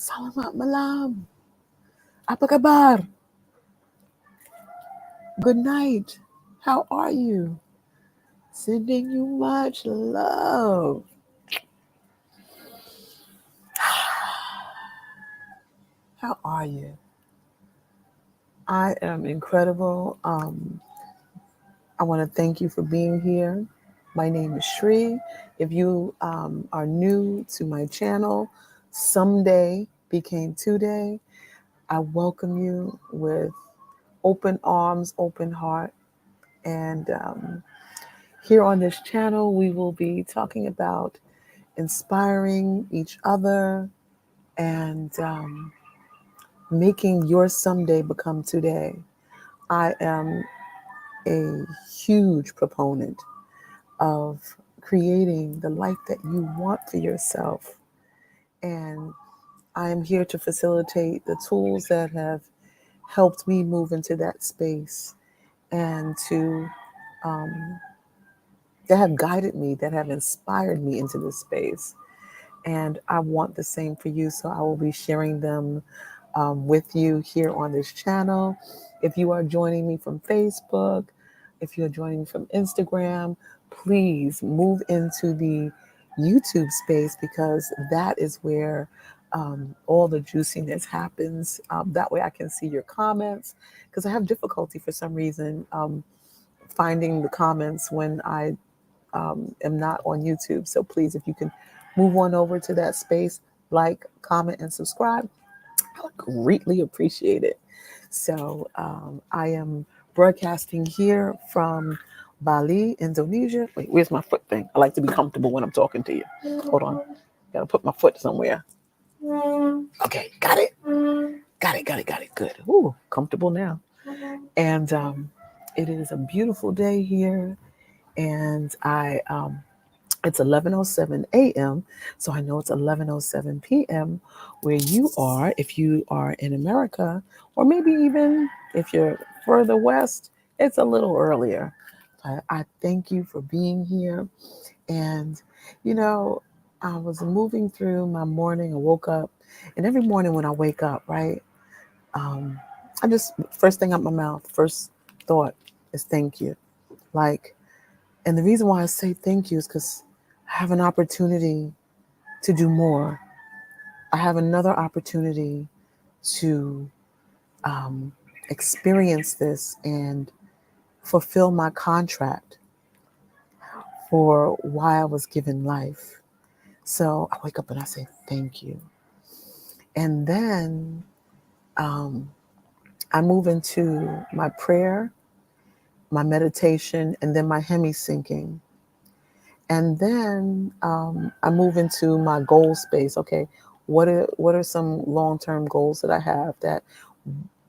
Salamat malam. Apa kabar? Good night. How are you? Sending you much love. How are you? I am incredible. I want to thank you for being here. My name is Shri. If you are new to my channel, someday became today, I welcome you with open arms, open heart. And here on this channel, we will be talking about inspiring each other and making your someday become today. I am a huge proponent of creating the life that you want for yourself. And I am here to facilitate the tools that have helped me move into that space and um, that have guided me, that have inspired me into this space. And I want the same for you. So I will be sharing them with you here on this channel. If you are joining me from Facebook, if you're joining me from Instagram, please move into the YouTube space because that is where all the juiciness happens. That way I can see your comments because I have difficulty for some reason finding the comments when I am not on YouTube. So please, if you can move on over to that space, like, comment, and subscribe, I would greatly appreciate it. So I am broadcasting here from Bali, Indonesia. Wait, where's my foot thing? I like to be comfortable when I'm talking to you. Hold on. Gotta put my foot somewhere. Okay, got it. Got it. Good. Ooh, comfortable now. And it is a beautiful day here. And it's 11:07 a.m. So I know it's 11:07 p.m. where you are, if you are in America, or maybe even if you're further west, it's a little earlier. But I thank you for being here. And, you know, I was moving through my morning. I woke up, and every morning when I wake up, right, um, I just, first thing out my mouth, first thought is thank you. Like, and the reason why I say thank you is because I have an opportunity to do more. I have another opportunity to um, experience this and fulfill my contract for why I was given life. So I wake up and I say thank you. And then um, I move into my prayer, my meditation, and then my hemi syncing. And then I move into my goal space. Okay, what are some long term goals that I have that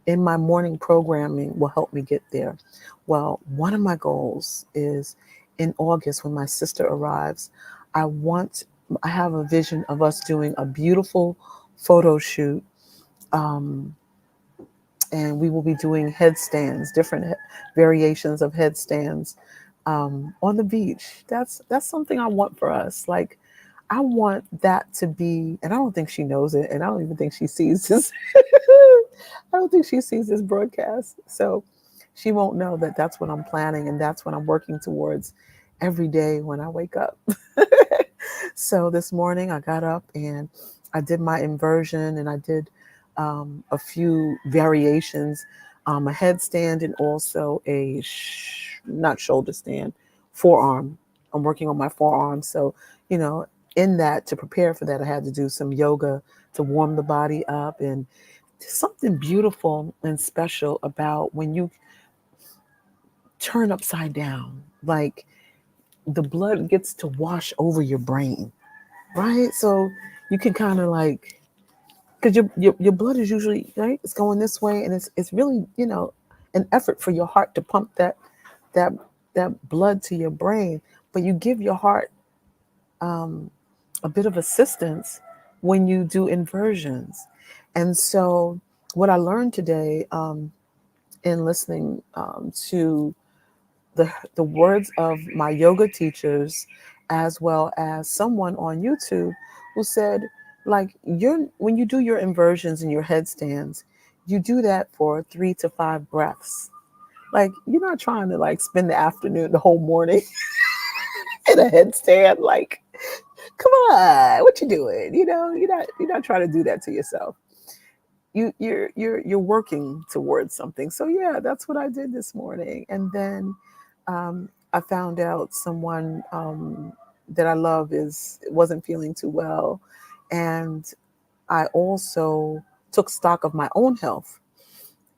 in my morning programming will help me get there? Well, one of my goals is in August when my sister arrives. I want I have a vision of us doing a beautiful photo shoot, um, and we will be doing headstands, different variations of headstands on the beach. That's something I want for us. Like I want that to be, and I don't think she knows it, and I don't even think she sees this. I don't think she sees this broadcast, so she won't know that that's what I'm planning and that's what I'm working towards every day when I wake up. So this morning I got up and I did my inversion and I did a few variations, a headstand and also not shoulder stand, forearm. I'm working on my forearm. So, you know, in that, to prepare for that, I had to do some yoga to warm the body up. And there's something beautiful and special about when you turn upside down, like the blood gets to wash over your brain, right? So you can kind of like, because your blood is usually right, it's going this way, and it's really an effort for your heart to pump that that blood to your brain, but you give your heart um, a bit of assistance when you do inversions. And so what I learned today in listening to the words of my yoga teachers, as well as someone on YouTube who said, Like when you do your inversions and your headstands, you do that for 3 to 5 breaths. Like you're not trying to like spend the afternoon, the whole morning in a headstand. Like, come on, what you doing? You're not trying to do that to yourself. You're working towards something. So yeah, that's what I did this morning. And then I found out someone that I love is wasn't feeling too well, and I also took stock of my own health.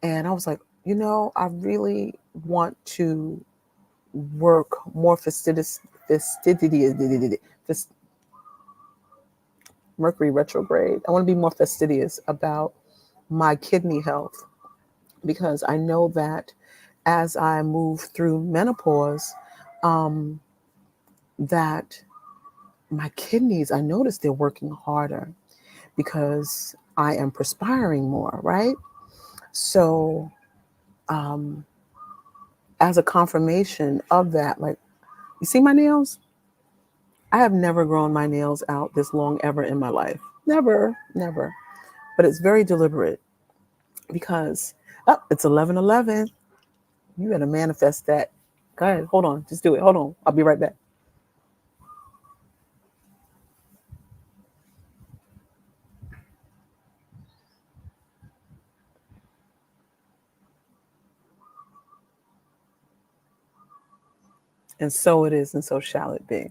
And I was like, I really want to work more Mercury retrograde. I want to be more fastidious about my kidney health, because I know that as I move through menopause, um, that my kidneys, I notice they're working harder because I am perspiring more, right? So, um, as a confirmation of that, like, you see my nails? I have never grown my nails out this long ever in my life. Never, never. But it's very deliberate because, oh, it's 11:11. You got to manifest that. Go ahead. Hold on. Just do it. Hold on. I'll be right back. And so it is, and so shall it be.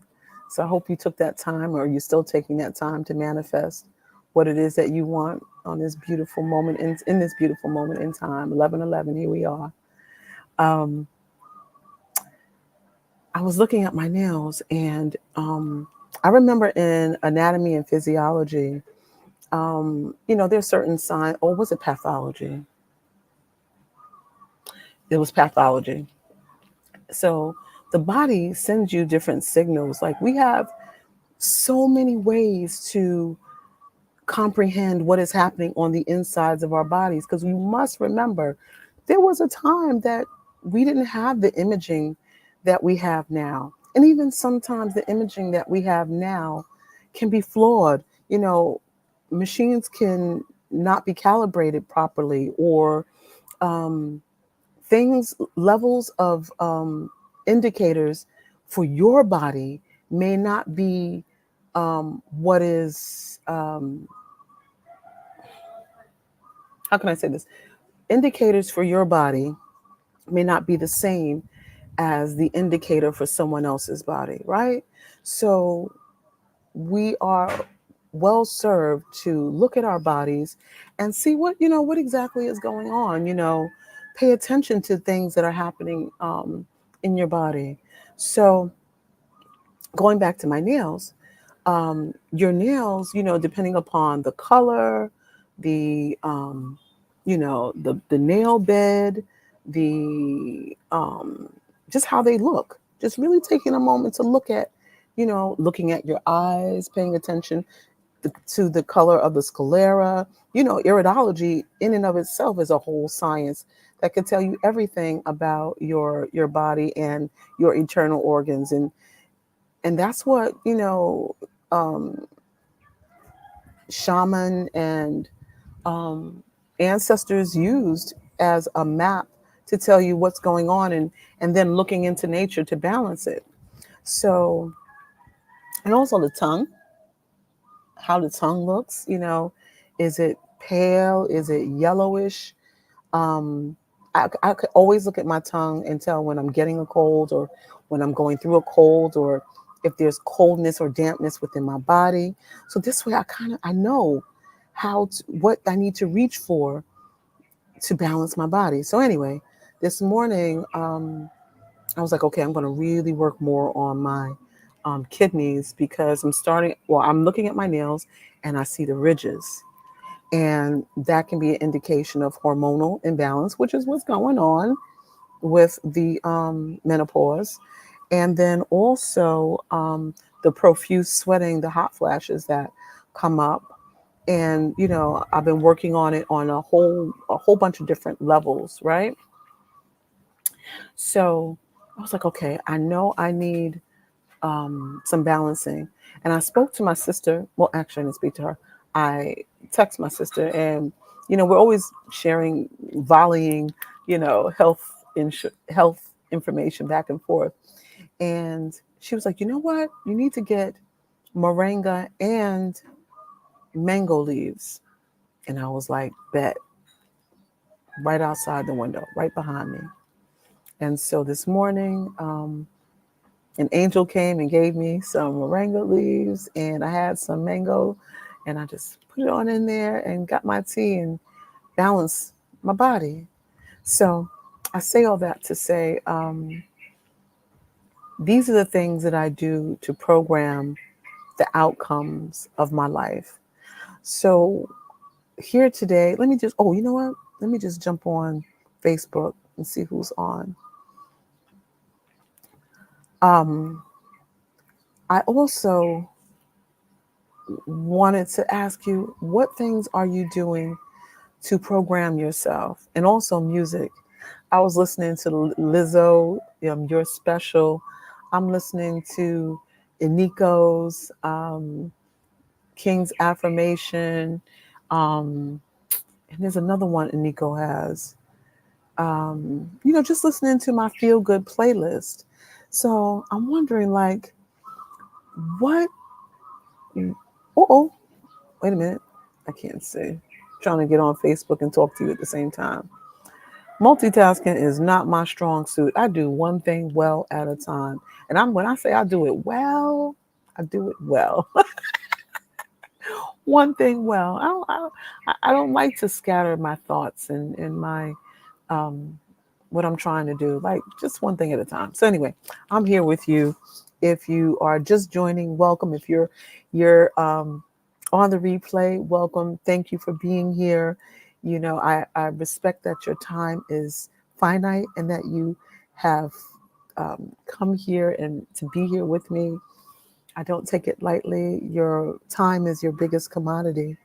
So I hope you took that time, or you're still taking that time to manifest what it is that you want on this beautiful moment in this beautiful moment in time. 11:11. Here we are. Um, I was looking at my nails, and I remember in anatomy and physiology, there's certain signs. Or was it pathology? It was pathology. So the body sends you different signals. Like we have so many ways to comprehend what is happening on the insides of our bodies, because we must remember there was a time that we didn't have the imaging that we have now. And even sometimes the imaging that we have now can be flawed. Machines can not be calibrated properly, or um, levels of indicators for your body may not be what is, how can I say this? Indicators for your body may not be the same as the indicator for someone else's body, right? So we are well served to look at our bodies and see what exactly is going on. Pay attention to things that are happening in your body. So going back to my nails, your nails, depending upon the color, the nail bed, the just how they look. Just really taking a moment to look at, looking at your eyes, paying attention to the color of the sclera. Iridology in and of itself is a whole science that can tell you everything about your body and your internal organs, and that's what um, shaman and um, ancestors used as a map to tell you what's going on, and then looking into nature to balance it. So, and also the tongue, how the tongue looks. Is it pale? Is it yellowish? Um, I could always look at my tongue and tell when I'm getting a cold, or when I'm going through a cold, or if there's coldness or dampness within my body. So this way I know what I need to reach for to balance my body. So anyway, this morning, I was like, okay, I'm going to really work more on my kidneys, because I'm looking at my nails and I see the ridges. And that can be an indication of hormonal imbalance, which is what's going on with the menopause. And then also the profuse sweating, the hot flashes that come up. And, I've been working on it on a whole bunch of different levels, right? So I was like, okay, I know I need some balancing. And I spoke to my sister. Well, actually, I didn't speak to her. I text my sister, and we're always sharing, volleying, health information back and forth. And she was like, you know what? You need to get moringa and mango leaves. And I was like, bet, right outside the window, right behind me. And so this morning, an angel came and gave me some moringa leaves, and I had some mango, and I just put it on in there and got my tea and balanced my body. So I say all that to say, these are the things that I do to program the outcomes of my life. So here today, let me just, oh, you know what? Let me just jump on Facebook and see who's on. I also wanted to ask you, what things are you doing to program yourself? And also music. I was listening to Lizzo, You're Special. I'm listening to Iniko's King's Affirmation. And there's another one Iniko has. Just listening to my feel good playlist. So I'm wondering, like, what? Oh, wait a minute. I can't see. I'm trying to get on Facebook and talk to you at the same time. Multitasking is not my strong suit. I do one thing well at a time. And when I say I do it well, I do it well. One thing well. I don't like to scatter my thoughts and my um, what I'm trying to do. Like, just one thing at a time. So anyway, I'm here with you. If you are just joining, welcome. If you're on the replay, welcome. Thank you for being here. I respect that your time is finite and that you have come here and to be here with me. I don't take it lightly. Your time is your biggest commodity.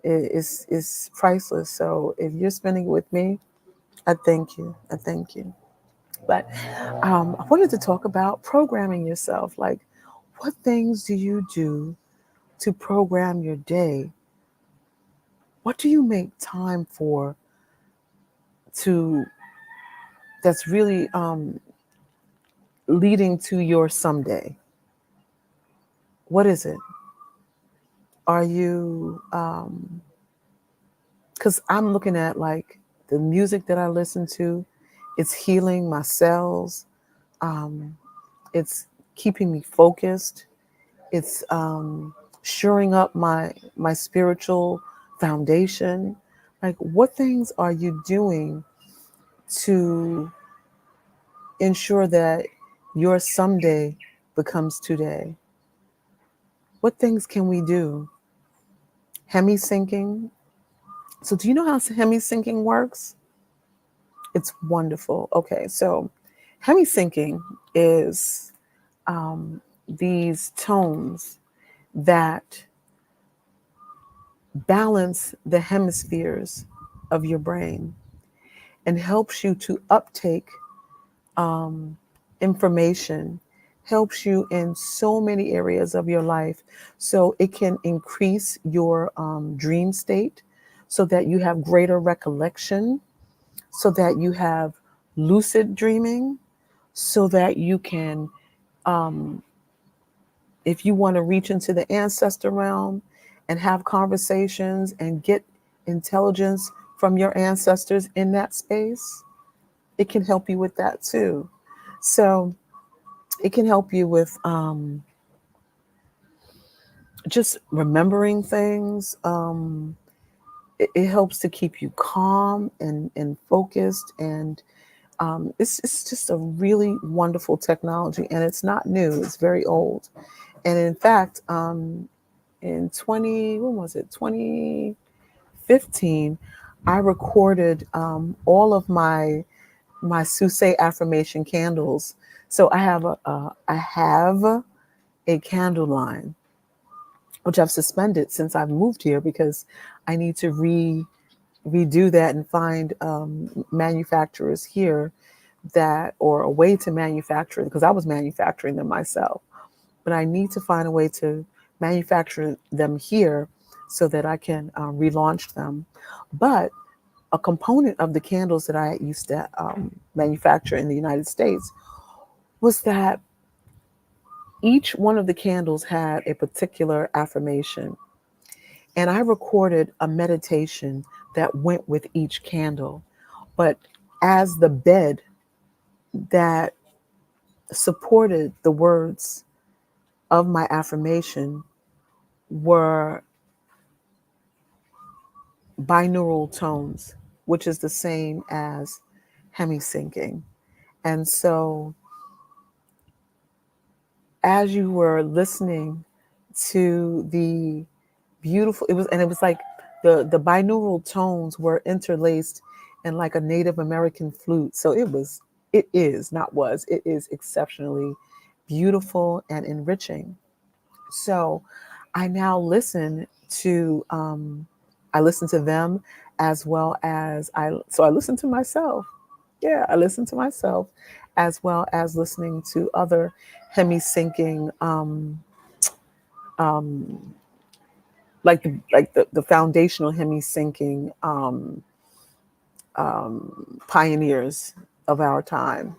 It's priceless. So if you're spending it with me, I thank you. I thank you. But I wanted to talk about programming yourself. Like, what things do you do to program your day? What do you make time for to that's really leading to your someday? What is it? Are you, because I'm looking at like the music that I listen to, it's healing my cells, um, it's keeping me focused, it's shoring up my spiritual foundation. Like, what things are you doing to ensure that your someday becomes today? What things can we do? Hemi syncing. So, do you know how hemi syncing works? It's wonderful. Okay, so hemi syncing is these tones that balance the hemispheres of your brain and helps you to uptake um, information, helps you in so many areas of your life. So it can increase your dream state so that you have greater recollection, so that you have lucid dreaming, so that you can, um, if you want to reach into the ancestor realm and have conversations and get intelligence from your ancestors in that space, it can help you with that too. So it can help you with just remembering things. It helps to keep you calm and focused. And it's just a really wonderful technology. And it's not new, it's very old. And in fact, in 2015, I recorded all of my Suse affirmation candles. So I have a candle line, which I've suspended since I've moved here because I need to redo that and find manufacturers here that, or a way to manufacture it, because I was manufacturing them myself. But I need to find a way to manufacture them here so that I can relaunch them. But a component of the candles that I used to manufacture in the United States was that each one of the candles had a particular affirmation. And I recorded a meditation that went with each candle. But as the bed that supported the words of my affirmation were binaural tones, which is the same as hemi-syncing. And so as you were listening to the beautiful, it was like the binaural tones were interlaced in like a Native American flute. So it is not was it is exceptionally beautiful and enriching. So I now I listen to them, as well as I listen to myself. Yeah, I listen to myself, as well as listening to other hemi-syncing, um, the foundational hemi-syncing pioneers of our time.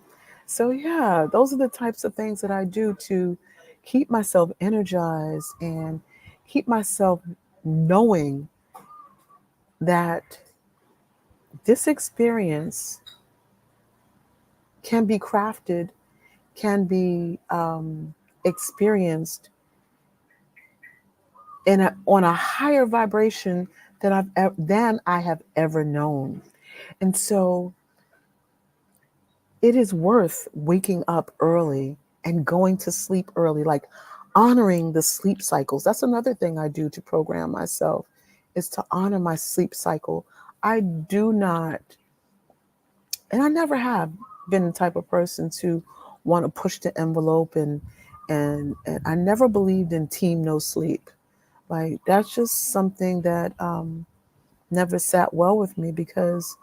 So yeah, those are the types of things that I do to keep myself energized and keep myself knowing that this experience can be crafted, can be experienced on a higher vibration than I have ever known. And so it is worth waking up early and going to sleep early, like honoring the sleep cycles. That's another thing I do to program myself, is to honor my sleep cycle. I do not, and I never have been the type of person to want to push the envelope, and I never believed in team no sleep. Like that's just something that never sat well with me, because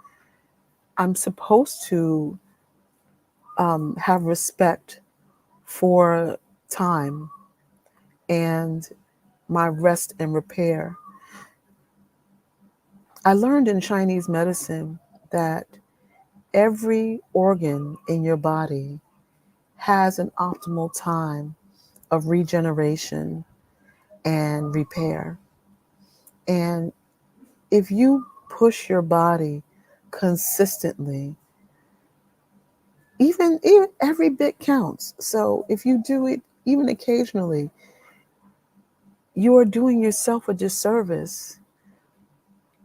I'm supposed to have respect for time and my rest and repair. I learned in Chinese medicine that every organ in your body has an optimal time of regeneration and repair. And if you push your body consistently, even every bit counts. So if you do it even occasionally, you are doing yourself a disservice.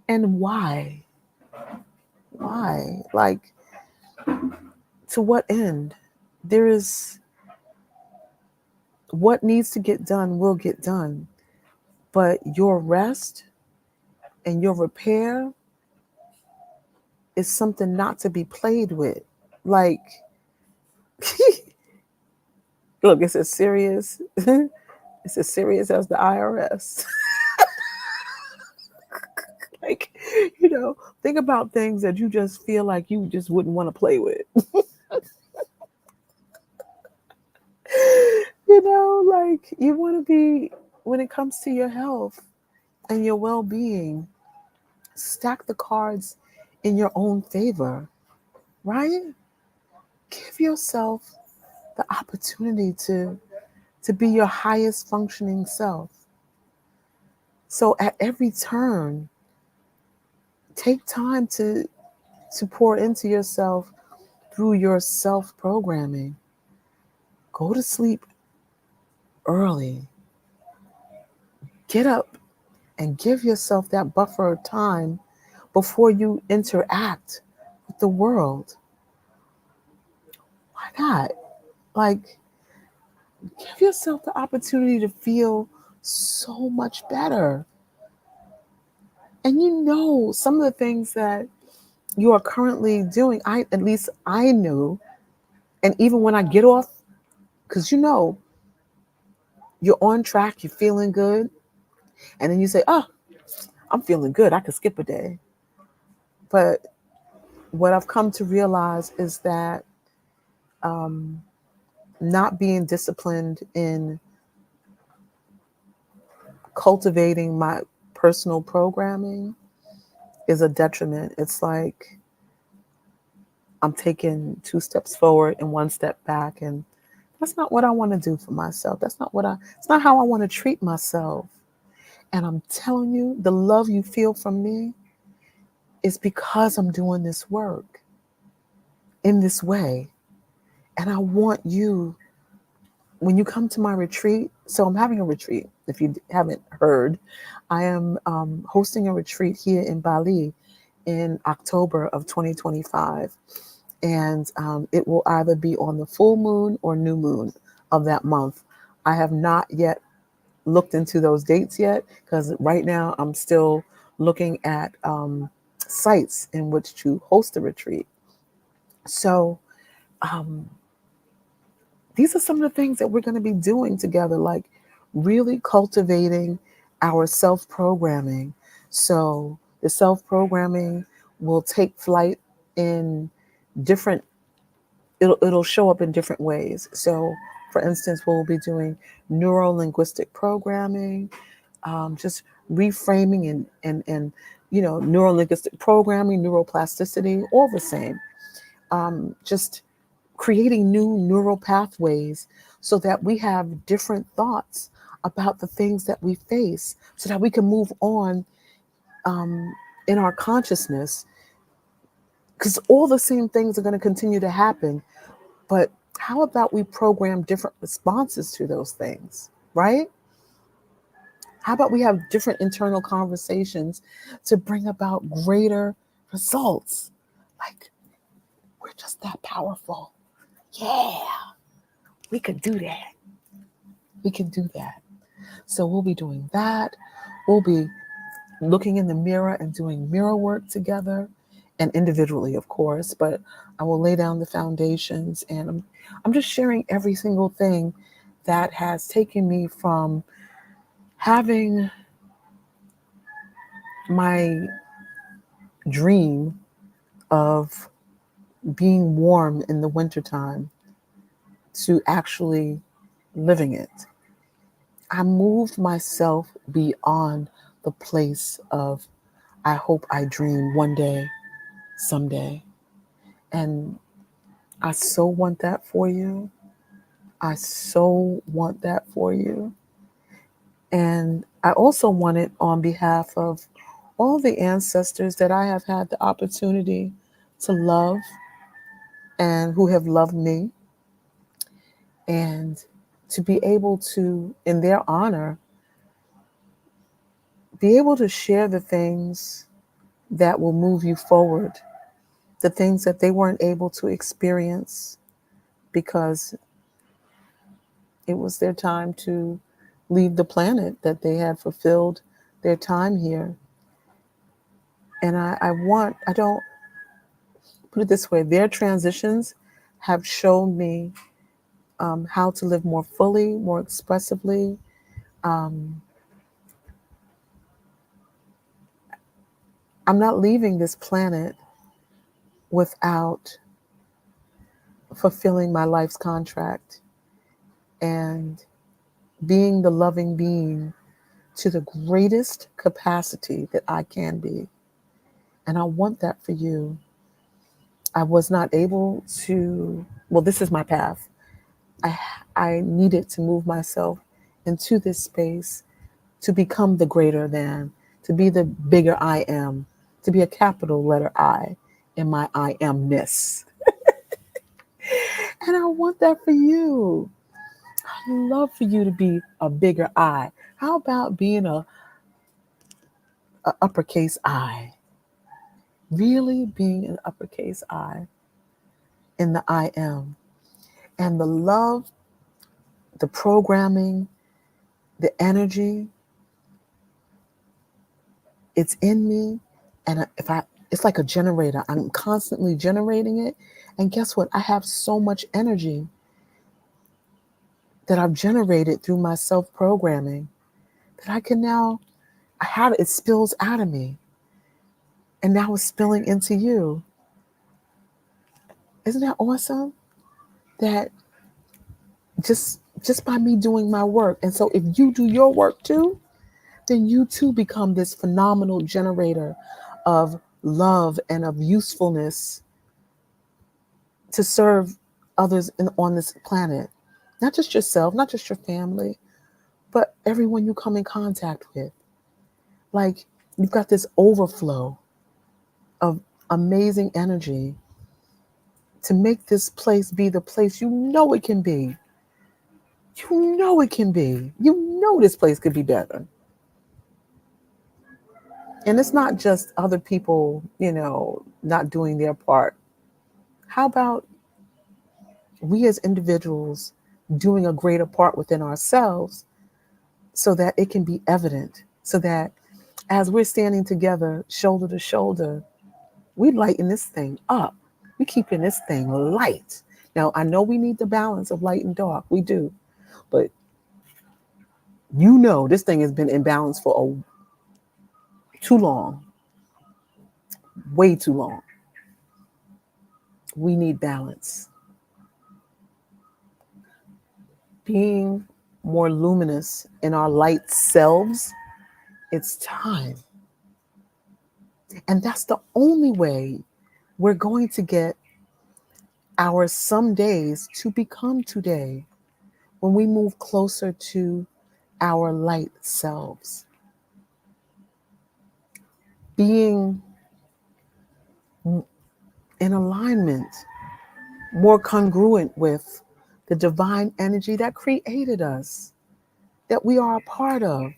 And why? Why? Like, to what end? There is what needs to get done will get done, but your rest and your repair is something not to be played with. Like, look, it's as serious. It's as serious as the IRS. Like, think about things that you just feel like you just wouldn't want to play with. Like you want to be, when it comes to your health and your well-being, stack the cards in your own favor, right? Give yourself the opportunity to be your highest functioning self. So at every turn, take time to pour into yourself through your self-programming. Go to sleep early. Get up and give yourself that buffer of time before you interact with the world. Why not? Like, give yourself the opportunity to feel so much better. And some of the things that you are currently doing, at least I knew. And even when I get off, because you're on track, you're feeling good, and then you say, oh, I'm feeling good, I could skip a day. But what I've come to realize is that um, not being disciplined in cultivating my personal programming is a detriment. It's like I'm taking 2 steps forward and 1 step back, and that's not what I want to do for myself. It's not how I want to treat myself. And I'm telling you, the love you feel from me is because I'm doing this work in this way. And I want you, when you come to my retreat, so I'm having a retreat. If you haven't heard, I am hosting a retreat here in Bali in October of 2025. And it will either be on the full moon or new moon of that month. I have not yet looked into those dates yet, because right now I'm still looking at sites in which to host a retreat. So these are some of the things that we're going to be doing together, like really cultivating our self-programming. So the self-programming will take flight in different, it'll show up in different ways. So for instance, we'll be doing neuro-linguistic programming, just reframing and neuro-linguistic programming, neuroplasticity, all the same. Just creating new neural pathways so that we have different thoughts about the things that we face, so that we can move on in our consciousness. Because all the same things are going to continue to happen, but how about we program different responses to those things, right? How about we have different internal conversations to bring about greater results? Like, we're just that powerful. Yeah, we could do that. We can do that. So we'll be doing that. We'll be looking in the mirror and doing mirror work together, and individually, of course, but I will lay down the foundations, and I'm just sharing every single thing that has taken me from having my dream of being warm in the wintertime to actually living it. I moved myself beyond the place of, I hope I dream one day, someday. And I so want that for you. I so want that for you. And I also want it on behalf of all the ancestors that I have had the opportunity to love and who have loved me, and to be able to, in their honor, be able to share the things that will move you forward, the things that they weren't able to experience because it was their time to leave the planet, that they had fulfilled their time here. And I don't put it this way, their transitions have shown me how to live more fully, more expressively. Um, I'm not leaving this planet without fulfilling my life's contract and being the loving being to the greatest capacity that I can be. And I want that for you. I was not able to, well, this is my path. I needed to move myself into this space to become the greater than, to be the bigger I am, to be a capital letter I in my I amness. And I want that for you. I love for you to be a bigger I. How about being a uppercase I? Really being an uppercase I in the I am. And the love, the programming, the energy, it's in me. And it's like a generator. I'm constantly generating it. And guess what? I have so much energy that I've generated through my self-programming that I can now, it spills out of me. And now it's spilling into you. Isn't that awesome? That just by me doing my work. And so if you do your work too, then you too become this phenomenal generator of love and of usefulness to serve others on this planet. Not just yourself, not just your family, but everyone you come in contact with. Like, you've got this overflow of amazing energy to make this place be the place you know it can be. You know it can be. You know this place could be better. And it's not just other people, not doing their part. How about we as individuals doing a greater part within ourselves so that it can be evident, so that as we're standing together, shoulder to shoulder, we lighten this thing up. We keeping this thing light. Now, I know we need the balance of light and dark. We do. But this thing has been imbalanced for too long, way too long. We need balance. Being more luminous in our light selves, it's time. And that's the only way we're going to get our some days to become today, when we move closer to our light selves. Being in alignment, more congruent with the divine energy that created us, that we are a part of.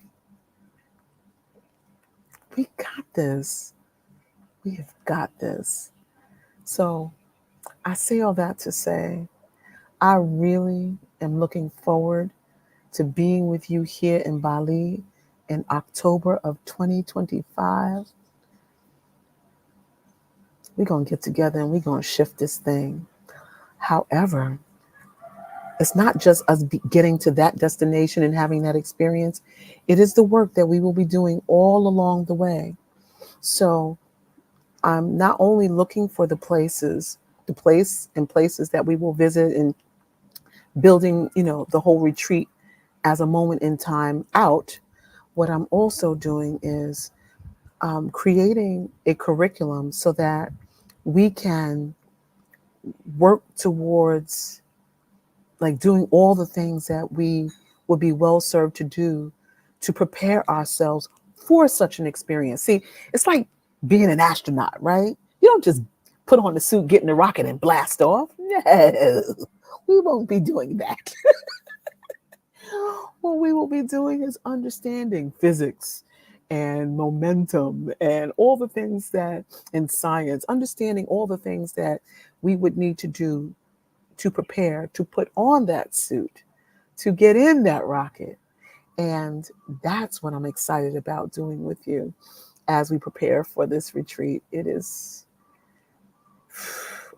We got this. We have got this. So I say all that to say, I really am looking forward to being with you here in Bali in October of 2025. We're going to get together and we're going to shift this thing. However, it's not just us getting to that destination and having that experience. It is the work that we will be doing all along the way. So I'm not only looking for the places that we will visit, and building, the whole retreat as a moment in time out. What I'm also doing is creating a curriculum so that we can work towards like doing all the things that we would be well served to do to prepare ourselves for such an experience. See, it's like being an astronaut, right? You don't just put on the suit, get in the rocket and blast off. No, we won't be doing that. What we will be doing is understanding physics and momentum and all the things that in science, understanding all the things that we would need to do to prepare to put on that suit, to get in that rocket. And that's what I'm excited about doing with you as we prepare for this retreat. It is,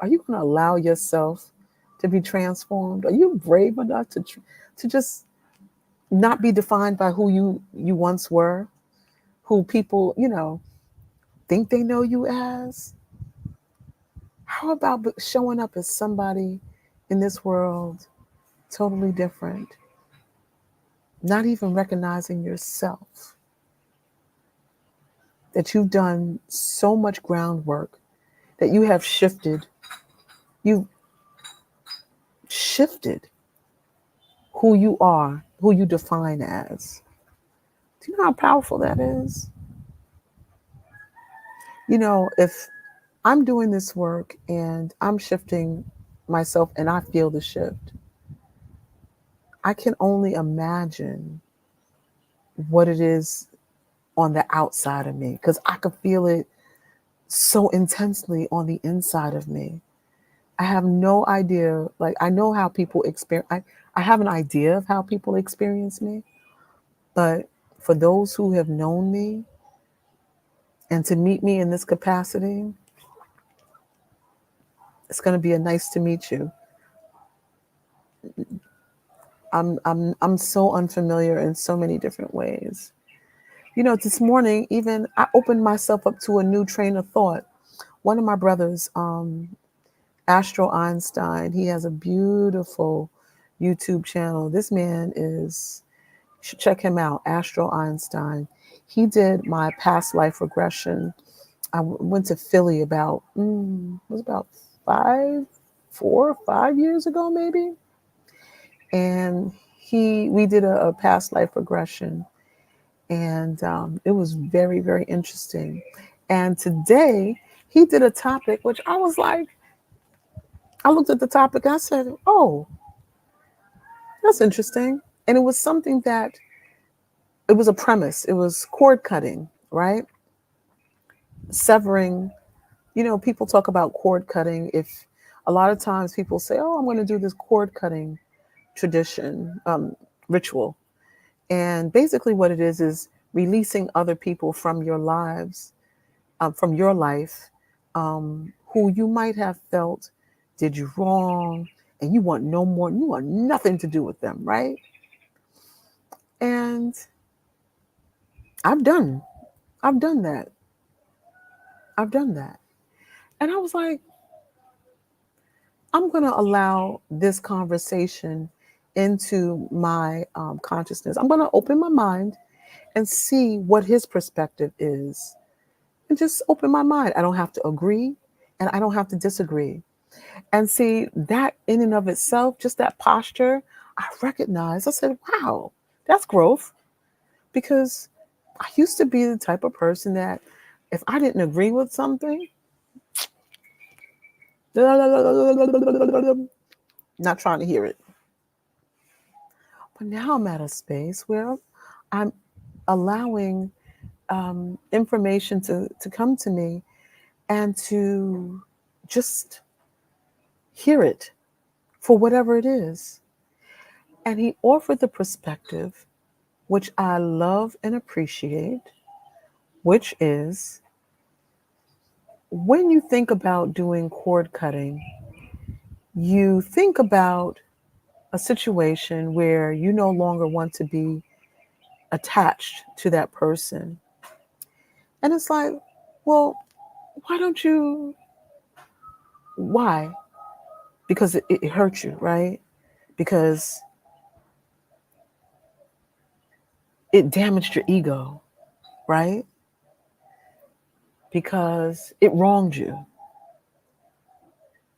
are you going to allow yourself to be transformed? Are you brave enough to just not be defined by who you once were, who people, think they know you as? How about showing up as somebody in this world totally different, not even recognizing yourself, that you've done so much groundwork, that you've shifted who you are, who you define as. Do you know how powerful that is? If I'm doing this work and I'm shifting myself and I feel the shift, I can only imagine what it is on the outside of me, because I could feel it so intensely on the inside of me. I have no idea. Like, I know how people experience, I have an idea of how people experience me, but for those who have known me and to meet me in this capacity, it's going to be a nice to meet you. I'm so unfamiliar in so many different ways. This morning, even I opened myself up to a new train of thought. One of my brothers, Astro Einstein, he has a beautiful YouTube channel. This man is should check him out, Astro Einstein. He did my past life regression. Went to Philly about it was about 5 years ago maybe, and we did a past life regression, and it was very, very interesting. And today he did a topic which I was like, I looked at the topic and I said, "Oh, that's interesting." And it was something that it was a premise. It was cord cutting, right? Severing. People talk about cord cutting. If a lot of times people say, "Oh, I'm going to do this cord cutting tradition, ritual," and basically what it is releasing other people from your lives, from your life, who you might have felt did you wrong, and you want no more, you want nothing to do with them, right? And I've done, I've done that, I've done that, and I was like, I'm going to allow this conversation into my consciousness. I'm going to open my mind and see what his perspective is, and just open my mind. I don't have to agree and I don't have to disagree. And see that in and of itself, just that posture, I recognized, I said, wow, that's growth. Because I used to be the type of person that if I didn't agree with something, not trying to hear it. But now I'm at a space where I'm allowing information to come to me and to just hear it for whatever it is. And he offered the perspective, which I love and appreciate, which is when you think about doing cord cutting, you think about a situation where you no longer want to be attached to that person. And it's like, well, why don't you? Why? Because it hurts you, right? Because it damaged your ego, right? Because it wronged you.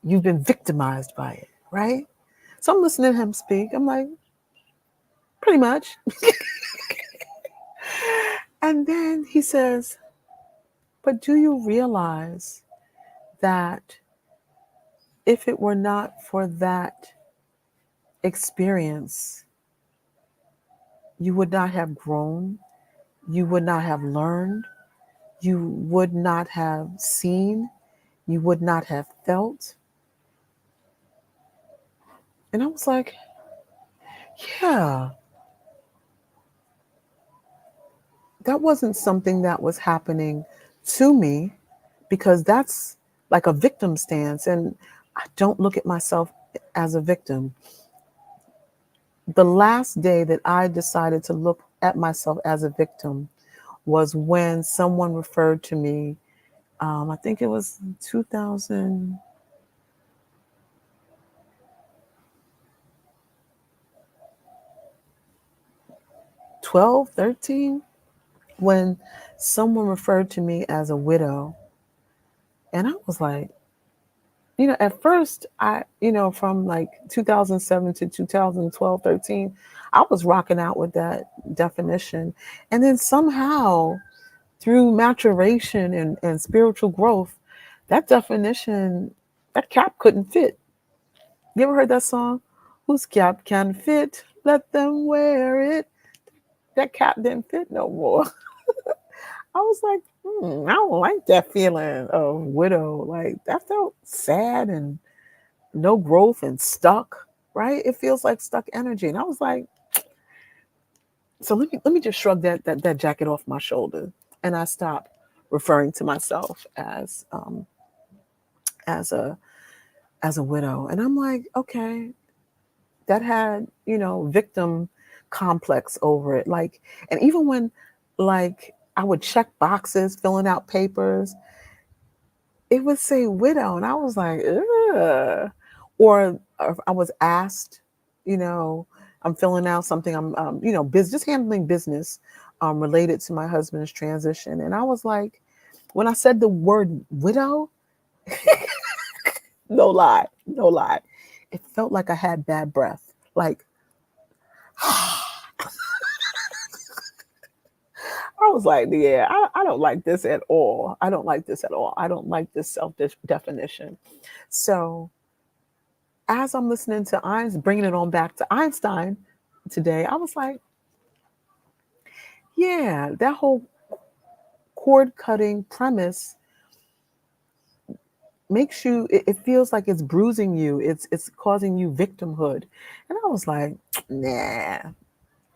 You've been victimized by it, right? So I'm listening to him speak. I'm like, pretty much. And then he says, but do you realize that if it were not for that experience, you would not have grown, you would not have learned, you would not have seen, you would not have felt? And I was like, yeah, that wasn't something that was happening to me, because that's like a victim stance. And I don't look at myself as a victim. The last day that I decided to look at myself as a victim was when someone referred to me. I think it was 2012, 13, when someone referred to me as a widow. And I was like, at first, from like 2007 to 2012, 13, I was rocking out with that definition. And then somehow, through maturation and spiritual growth, that definition, that cap couldn't fit. You ever heard that song? Whose cap can fit? Let them wear it. That cap didn't fit no more. I was like, I don't like that feeling of widow. Like, that felt sad and no growth and stuck, right? It feels like stuck energy. And I was like, so let me just shrug that jacket off my shoulder. And I stopped referring to myself as a widow. And I'm like, okay, that had, victim complex over it. Like, and even when like I would check boxes, filling out papers, it would say widow. And I was like, ugh. Or I was asked, you know, I'm filling out something. I'm, just handling business related to my husband's transition. And I was like, when I said the word widow, no lie, no lie, it felt like I had bad breath. Like, I was like, yeah, I don't like this at all. I don't like this at all. I don't like this self definition. So as I'm listening to Einstein, bringing it on back to Einstein today, I was like, yeah, that whole cord cutting premise makes you, it feels like it's bruising you. It's causing you victimhood. And I was like, nah,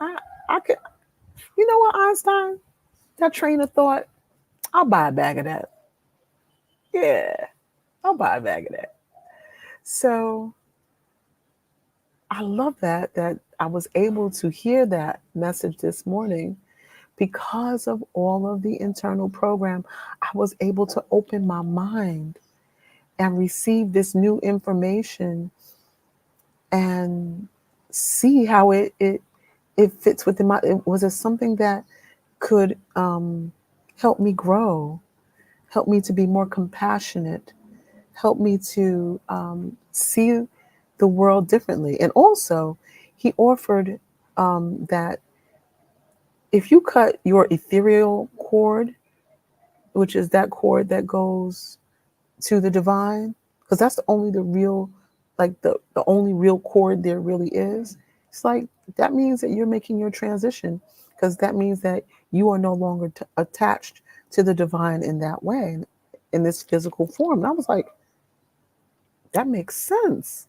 I could, you know what, Einstein, that train of thought, I'll buy a bag of that. Yeah, I'll buy a bag of that. So I love that I was able to hear that message this morning because of all of the internal program. I was able to open my mind and receive this new information and see how it fits within my. Was it something that could help me grow, help me to be more compassionate, help me to see the world differently. And also, he offered that if you cut your ethereal cord, which is that cord that goes to the divine, because that's the real, like the only real cord there really is. It's like that means that you're making your transition, because that means that you are no longer attached to the divine in that way, in this physical form. And I was like, that makes sense.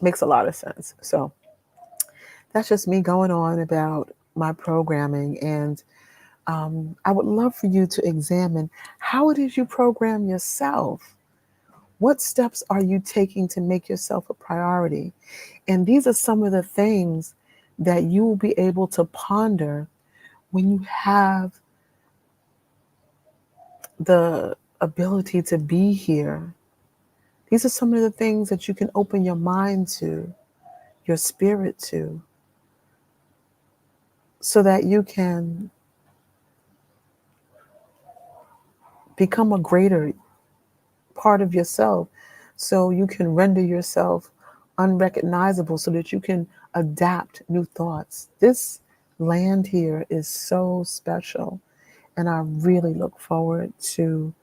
Makes a lot of sense. So that's just me going on about my programming. And I would love for you to examine, how it is you program yourself. What steps are you taking to make yourself a priority? And these are some of the things that you will be able to ponder when you have the ability to be here. These are some of the things that you can open your mind to, your spirit to, so that you can become a greater part of yourself, so you can render yourself unrecognizable, so that you can adapt new thoughts. This land here is so special, and I really look forward to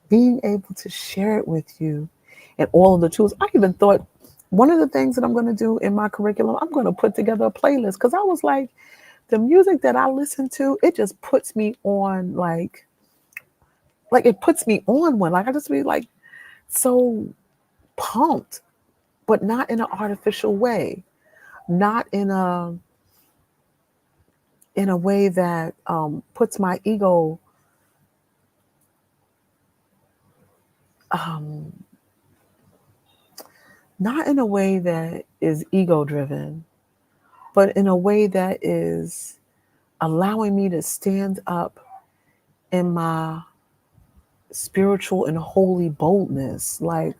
being able to share it with you and all of the tools. I even thought one of the things that I'm going to do in my curriculum, I'm going to put together a playlist, because I was like, the music that I listen to, it just puts me on like it puts me on one. Like I just be like so pumped, but not in an artificial way, not in a way that puts my ego um, not in a way that is ego driven, but in a way that is allowing me to stand up in my spiritual and holy boldness, like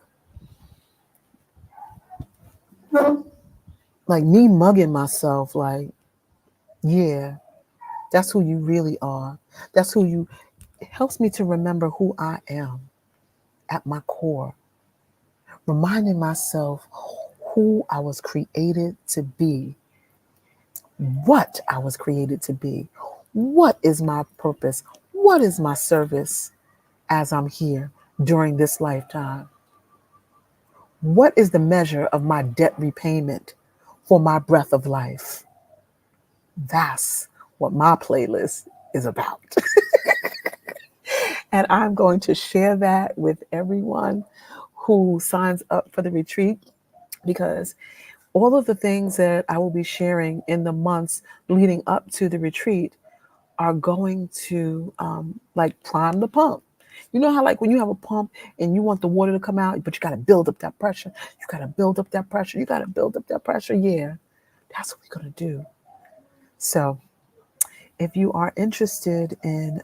me mugging myself, like, yeah, that's who you really are. That's who you. It helps me to remember who I am at my core, reminding myself who I was created to be, what I was created to be, what is my purpose, what is my service as I'm here during this lifetime, what is the measure of my debt repayment for my breath of life. That's what my playlist is about. And I'm going to share that with everyone who signs up for the retreat, because all of the things that I will be sharing in the months leading up to the retreat are going to like prime the pump. You know how, like, when you have a pump and you want the water to come out, but you got to build up that pressure. You got to build up that pressure. You got to build up that pressure. Yeah, that's what we're going to do. So if you are interested in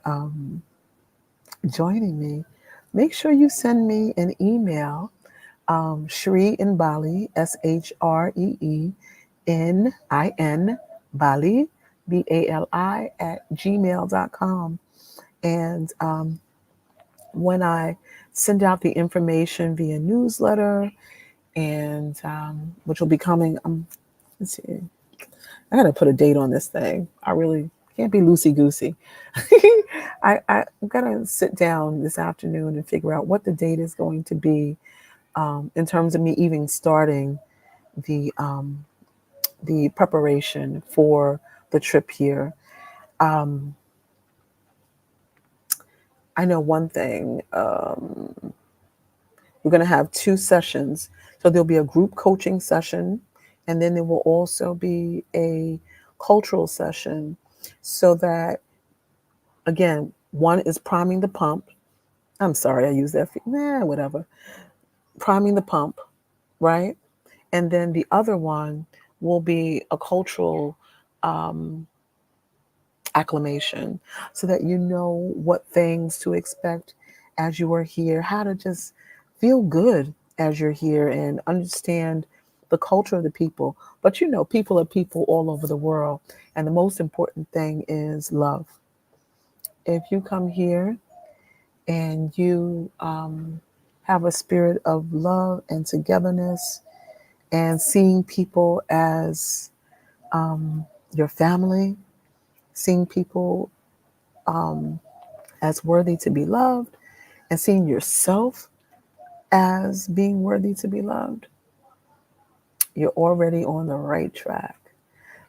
joining me, make sure you send me an email, Shree in Bali, Shree N-I-N, Bali, Bali, at gmail.com. And when I send out the information via newsletter, and which will be coming, let's see, I got to put a date on this thing. I really can't be loosey goosey. I'm going to sit down this afternoon and figure out what the date is going to be, in terms of me even starting the preparation for the trip here. Um, I know one thing. We're going to have 2 sessions. So there'll be a group coaching session, and then there will also be a cultural session, so that, again, one is priming the pump. I'm sorry, I use that. Whatever. Priming the pump, right? And then the other one will be a cultural um, acclimation, so that you know what things to expect as you are here, how to just feel good as you're here and understand the culture of the people. But people are people all over the world. And the most important thing is love. If you come here and you have a spirit of love and togetherness, and seeing people as your family, seeing people as worthy to be loved, and seeing yourself as being worthy to be loved, you're already on the right track.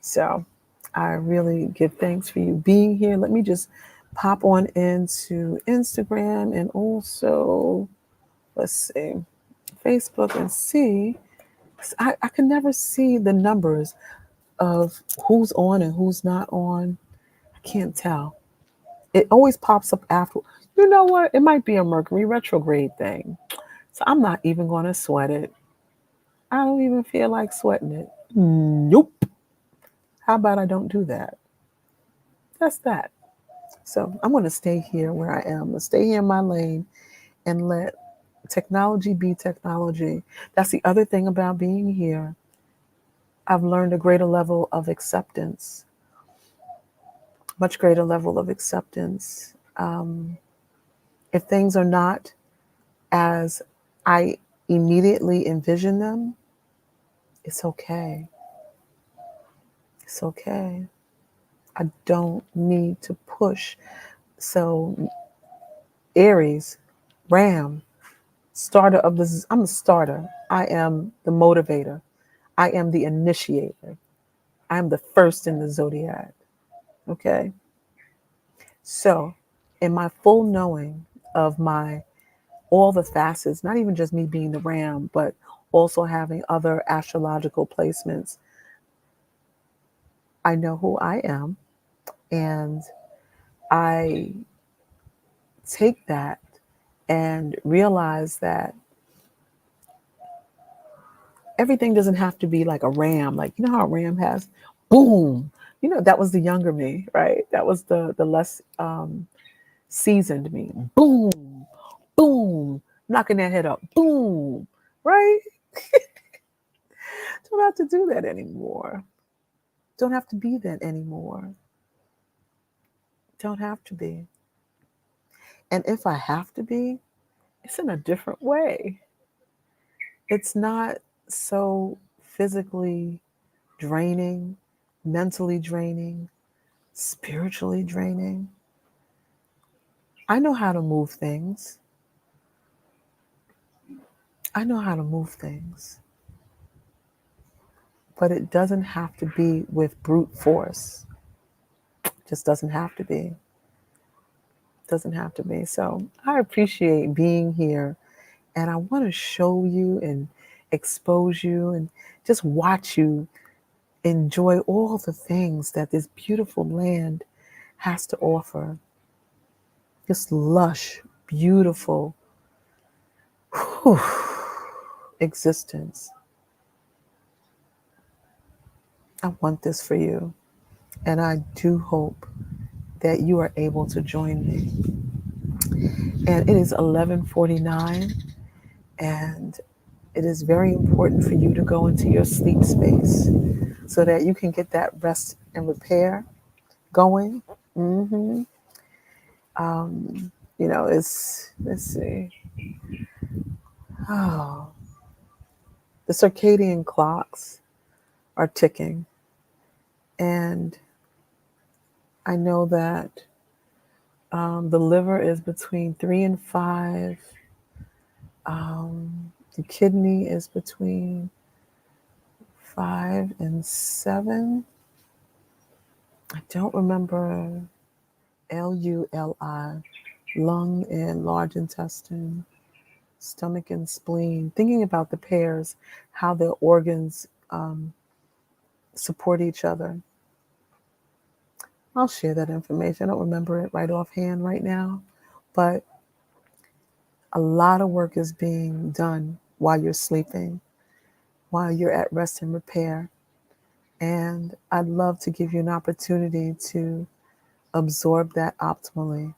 So I really give thanks for you being here. Let me just pop on into Instagram and also, let's see, Facebook, and see. I can never see the numbers of who's on and who's not on. I can't tell. It always pops up after. You know what? It might be a Mercury retrograde thing. So I'm not even going to sweat it. I don't even feel like sweating it. Nope. How about I don't do that? That's that. So I'm going to stay here where I am. I'm going to stay here in my lane and let technology be technology. That's the other thing about being here. I've learned a greater level of acceptance, much greater level of acceptance. If things are not as I immediately envision them, it's okay. It's okay. I don't need to push. So, Aries, Ram, starter of this. I'm a starter. I am the motivator. I am the initiator. I am the first in the zodiac. Okay. So, in my full knowing of my all the facets, not even just me being the Ram, but also having other astrological placements, I know who I am, and I take that and realize that everything doesn't have to be like a ram. Like, you know how a ram has boom. That was the younger me, right? That was the less seasoned me. Boom, boom, knocking that head up. Boom, right? Don't have to do that anymore. Don't have to be that anymore. Don't have to be. And if I have to be, it's in a different way. It's not so physically draining, mentally draining, spiritually draining. I know how to move things. I know how to move things. But it doesn't have to be with brute force. It just doesn't have to be. It doesn't have to be. So I appreciate being here. And I want to show you and expose you and just watch you enjoy all the things that this beautiful land has to offer. This lush, beautiful existence. I want this for you. And I do hope that you are able to join me. And it is 11:49, and it is very important for you to go into your sleep space. so that you can get that rest and repair going. Mm-hmm. Let's see. Oh, the circadian clocks are ticking. And I know that the liver is between 3 and 5. Um, the kidney is between 5 and 7. I don't remember LULI, lung and large intestine, stomach and spleen. Thinking about the pairs, how the organs support each other. I'll share that information. I don't remember it right offhand right now, but a lot of work is being done while you're sleeping, while you're at rest and repair. And I'd love to give you an opportunity to absorb that optimally.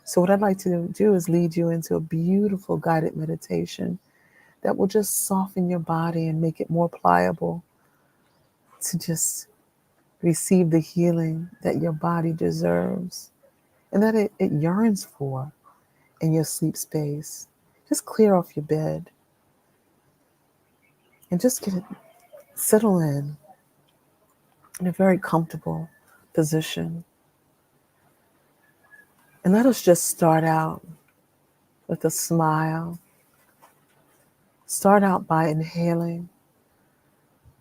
So, what I'd like to do is lead you into a beautiful guided meditation that will just soften your body and make it more pliable to just receive the healing that your body deserves and that it yearns for in your sleep space. Just clear off your bed and just settle in a very comfortable position. And let us just start out with a smile. Start out by inhaling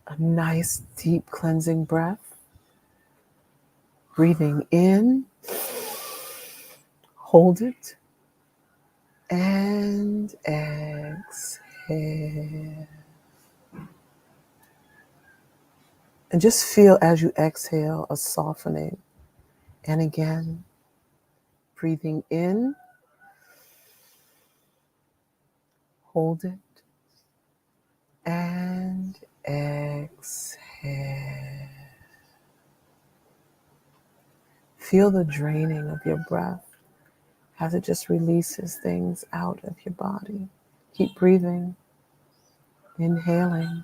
a nice, deep, cleansing breath. Breathing in, hold it, and exhale. And just feel as you exhale a softening. And again, breathing in, hold it, and exhale. Feel the draining of your breath as it just releases things out of your body. Keep breathing, inhaling,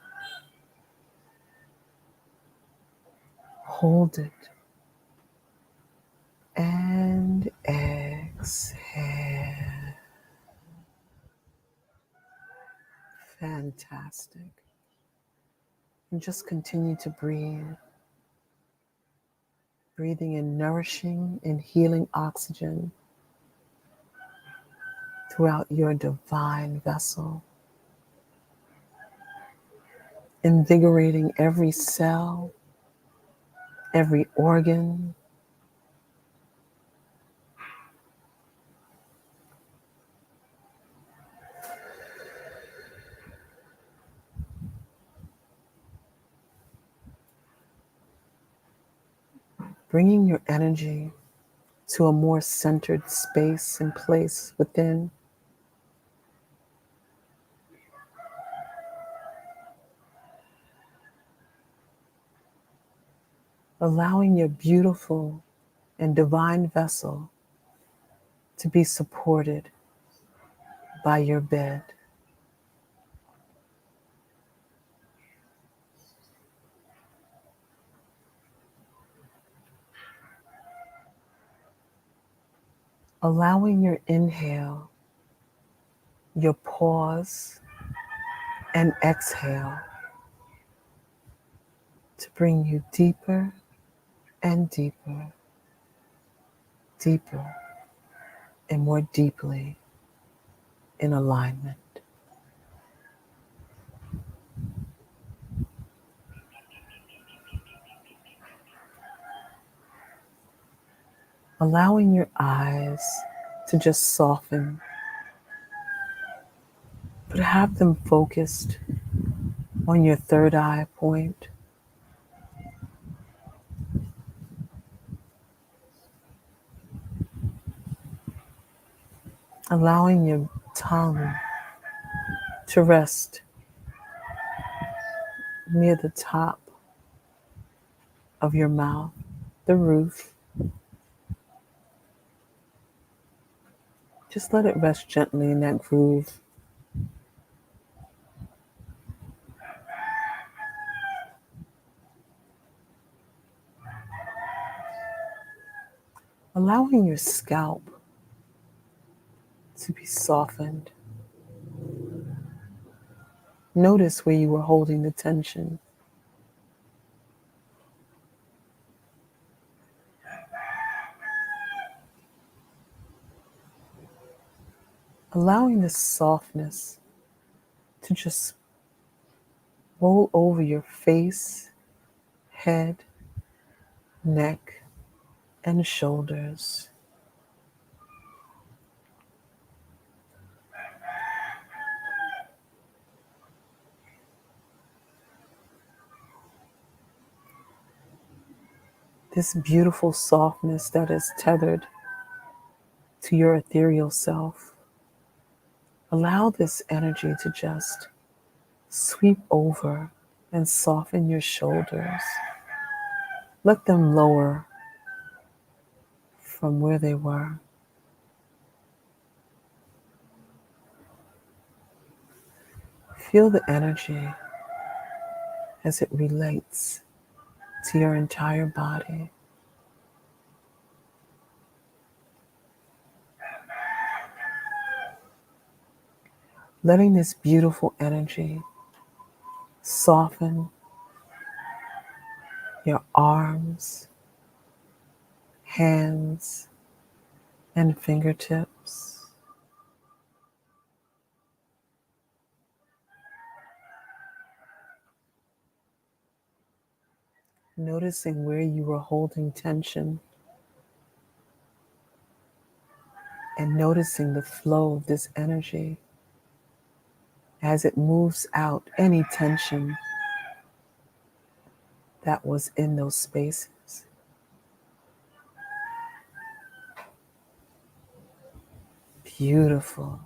hold it, and exhale. Fantastic. And just continue to breathe. Breathing in nourishing and healing oxygen throughout your divine vessel. Invigorating every cell, every organ. Bringing your energy to a more centered space and place within. Allowing your beautiful and divine vessel to be supported by your bed. Allowing your inhale, your pause, and exhale to bring you deeper and deeper, deeper and more deeply in alignment. Allowing your eyes to just soften, but have them focused on your third eye point. Allowing your tongue to rest near the top of your mouth, the roof. Just let it rest gently in that groove. allowing your scalp to be softened. Notice where you were holding the tension. Allowing the softness to just roll over your face, head, neck, and shoulders. This beautiful softness that is tethered to your ethereal self. Allow this energy to just sweep over and soften your shoulders. Let them lower from where they were. Feel the energy as it relates to your entire body. Letting this beautiful energy soften your arms, hands, and fingertips. Noticing where you were holding tension and noticing the flow of this energy as it moves out any tension that was in those spaces. Beautiful.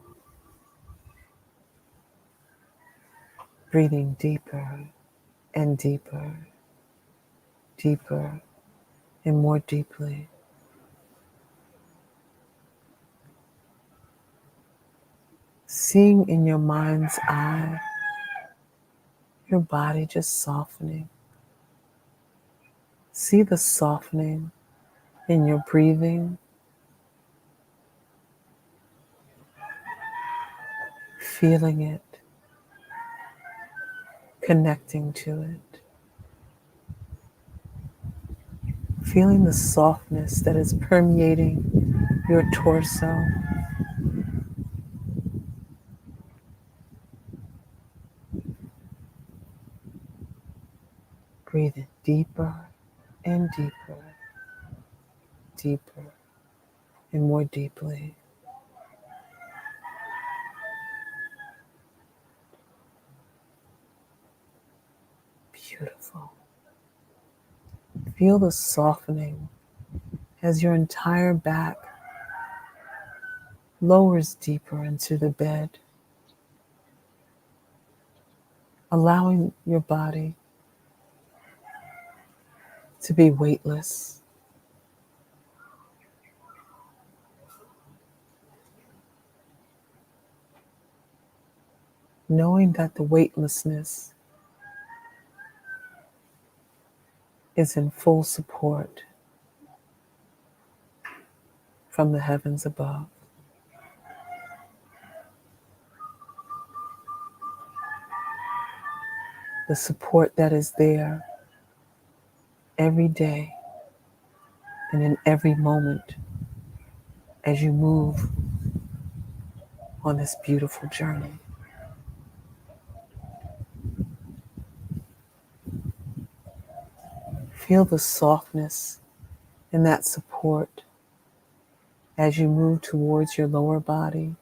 Breathing deeper and deeper, deeper and more deeply. Seeing in your mind's eye your body just softening. See the softening in your breathing. Feeling it, connecting to it. Feeling the softness that is permeating your torso. Breathe it deeper and deeper, deeper and more deeply. Beautiful. Feel the softening as your entire back lowers deeper into the bed, allowing your body to be weightless. Knowing that the weightlessness is in full support from the heavens above. The support that is there every day and in every moment as you move on this beautiful journey. Feel the softness and that support as you move towards your lower body,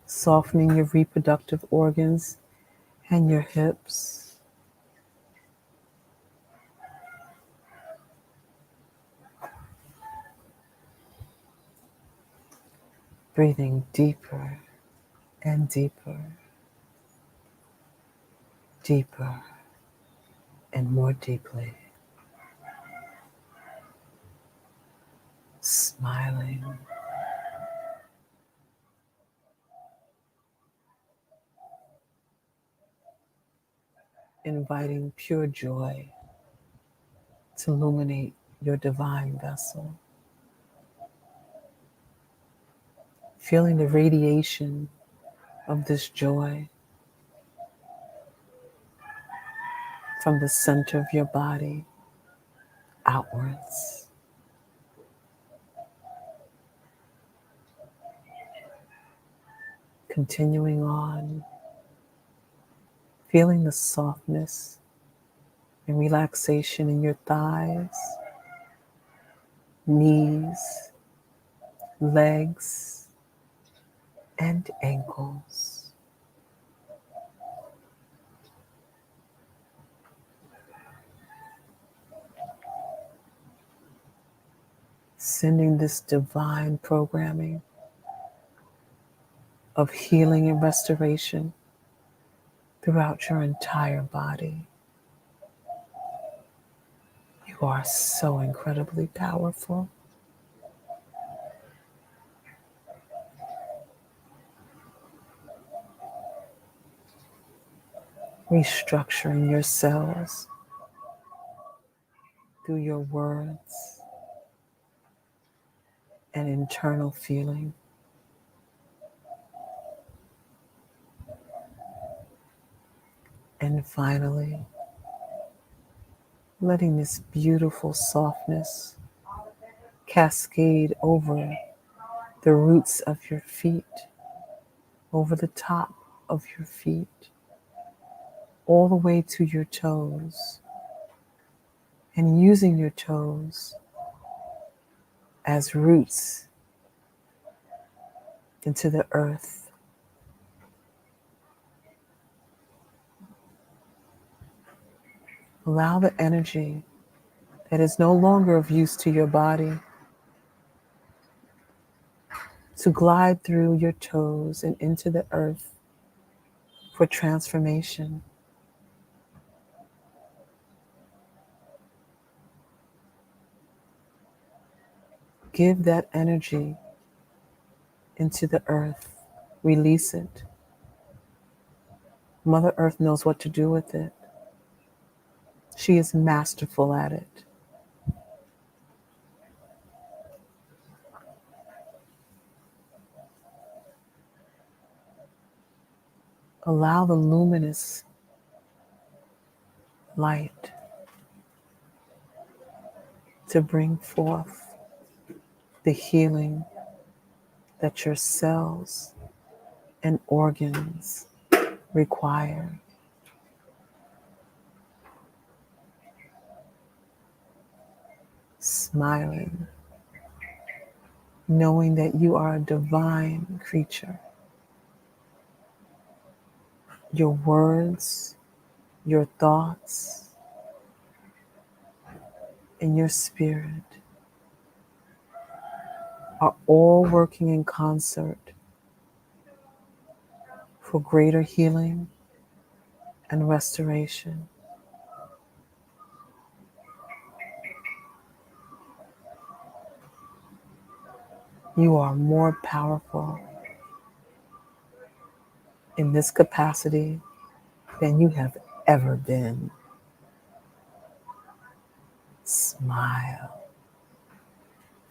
softening your reproductive organs and your hips. Breathing deeper and deeper, deeper and more deeply. Smiling. Inviting pure joy to illuminate your divine vessel. Feeling the radiation of this joy from the center of your body outwards. Continuing on, feeling the softness and relaxation in your thighs, knees, legs, and ankles. Sending this divine programming of healing and restoration throughout your entire body. You are so incredibly powerful. Restructuring your cells through your words and internal feeling. And finally, letting this beautiful softness cascade over the roots of your feet, over the top of your feet, all the way to your toes, and using your toes as roots into the earth. Allow the energy that is no longer of use to your body to glide through your toes and into the earth for transformation. Give that energy into the earth. Release it. Mother Earth knows what to do with it. She is masterful at it. Allow the luminous light to bring forth the healing that your cells and organs require. Smiling, knowing that you are a divine creature. Your words, your thoughts, and your spirit are all working in concert for greater healing and restoration. You are more powerful in this capacity than you have ever been. Smile,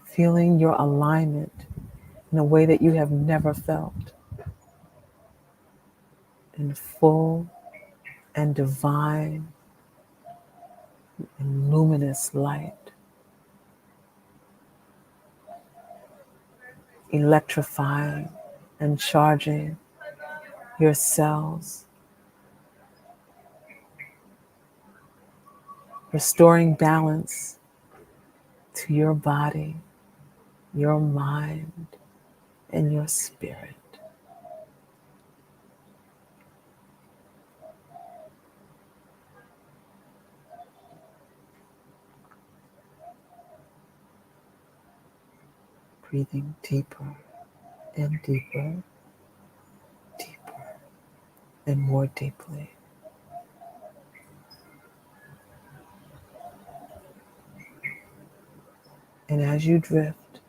feeling your alignment in a way that you have never felt, in full and divine and luminous light, electrifying and charging your cells, restoring balance to your body, your mind, and your spirit. Breathing deeper and deeper, deeper and more deeply. And as you drift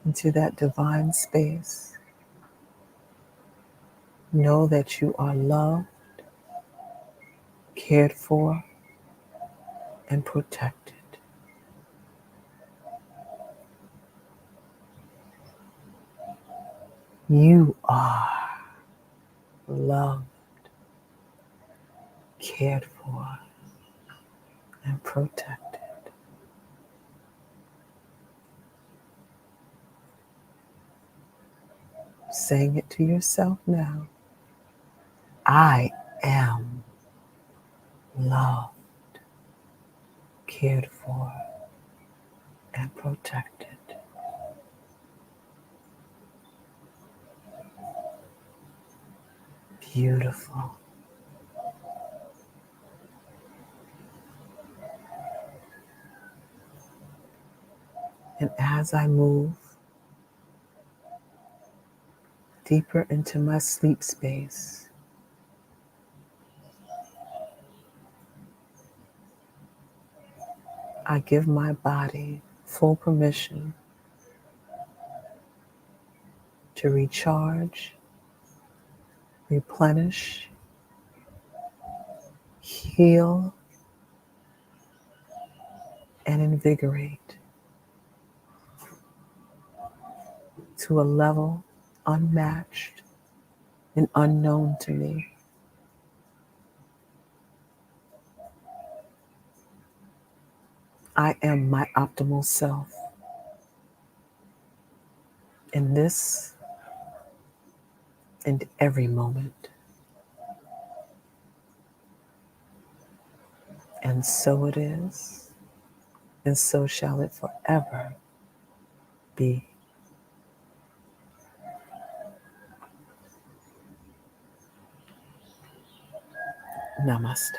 into that divine space, know that you are loved, cared for, and protected. You are loved, cared for, and protected. Saying it to yourself now. I am loved, cared for, and protected. Beautiful. And as I move deeper into my sleep space, I give my body full permission to recharge, replenish, heal, and invigorate to a level unmatched and unknown to me. I am my optimal self in this and every moment. And so it is, and so shall it forever be. Namaste.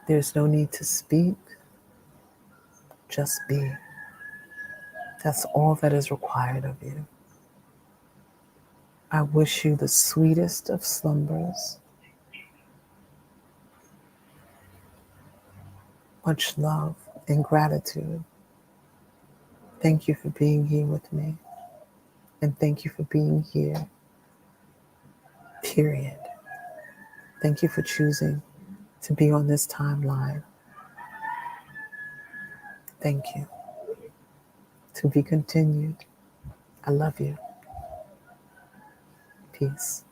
There's no need to speak, just be. That's all that is required of you. I wish you the sweetest of slumbers. Much love and gratitude. Thank you for being here with me. And thank you for being here, period. Thank you for choosing to be on this timeline. Thank you. To be continued. I love you. Peace.